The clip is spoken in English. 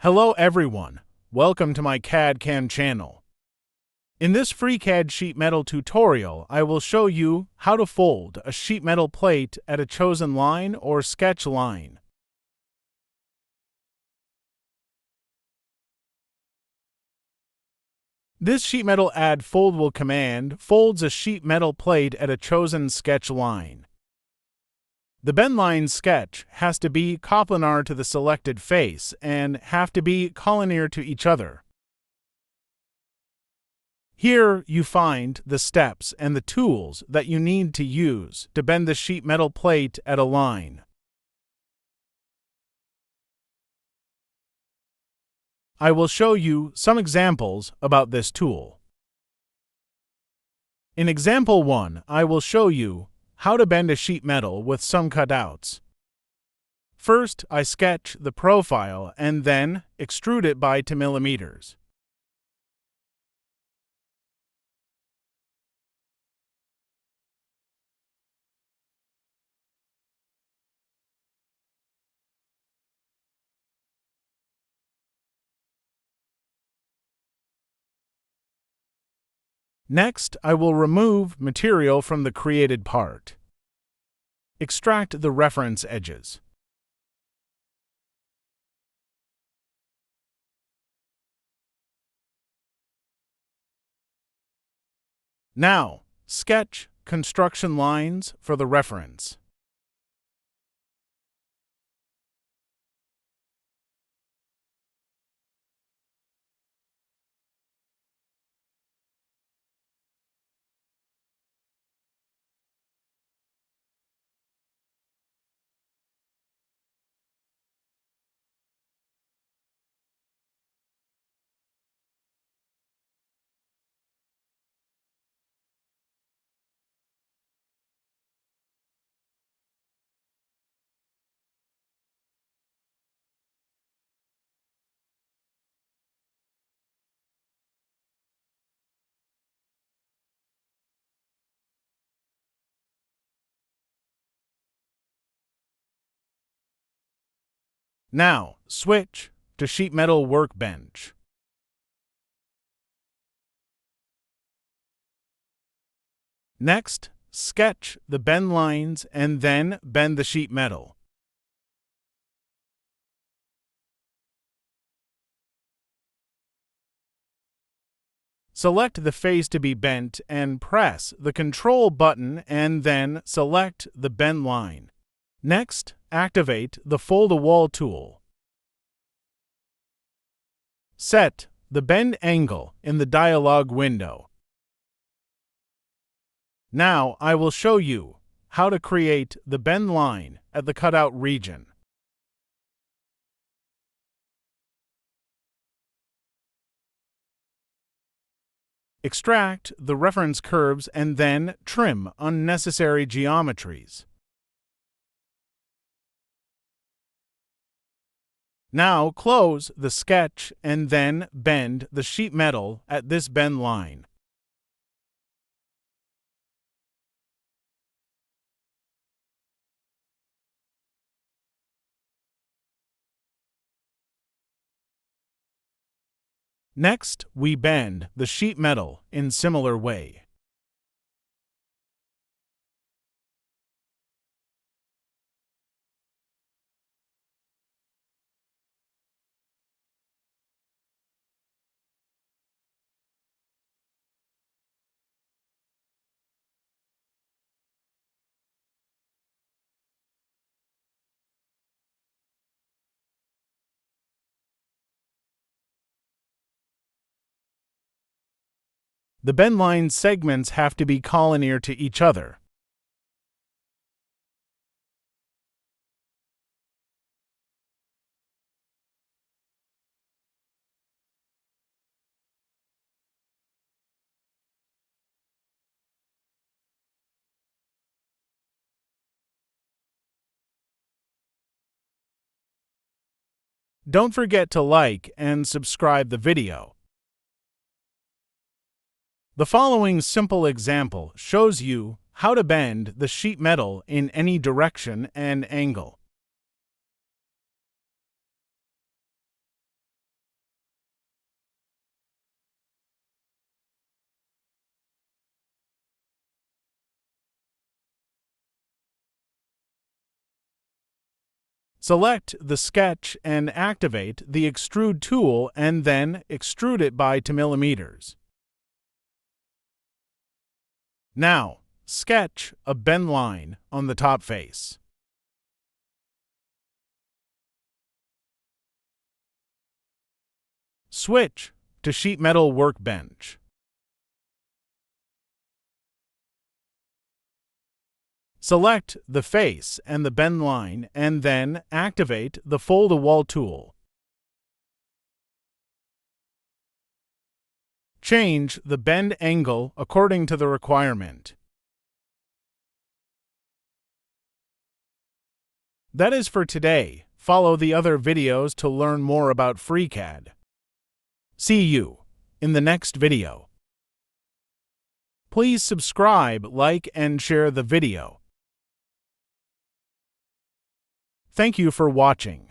Hello everyone, welcome to my CAD/CAM channel. In this FreeCAD Sheet Metal tutorial, I will show you how to fold a sheet metal plate at a chosen line or sketch line. This sheet metal add foldable command folds a sheet metal plate at a chosen sketch line. The bend line sketch has to be coplanar to the selected face and have to be collinear to each other. Here you find the steps and the tools that you need to use to bend the sheet metal plate at a line. I will show you some examples about this tool. In example 1, I will show you how to bend a sheet metal with some cutouts. First, I sketch the profile and then extrude it by 2 millimeters. Next, I will remove material from the created part. Extract the reference edges. Now, sketch construction lines for the reference. Now, switch to sheet metal workbench. Next, sketch the bend lines and then bend the sheet metal. Select the face to be bent and press the Control button and then select the bend line. Next, activate the Fold a Wall tool. Set the bend angle in the dialog window. Now I will show you how to create the bend line at the cutout region. Extract the reference curves and then trim unnecessary geometries. Now close the sketch and then bend the sheet metal at this bend line. Next, we bend the sheet metal in similar way. The bend line segments have to be collinear to each other. Don't forget to like and subscribe the video. The following simple example shows you how to bend the sheet metal in any direction and angle. Select the sketch and activate the Extrude tool and then extrude it by 2 millimeters. Now, sketch a bend line on the top face. Switch to Sheet Metal Workbench. Select the face and the bend line and then activate the Fold-A-Wall tool. Change the bend angle according to the requirement. That is for today. Follow the other videos to learn more about FreeCAD. See you in the next video. Please subscribe, like, and share the video. Thank you for watching.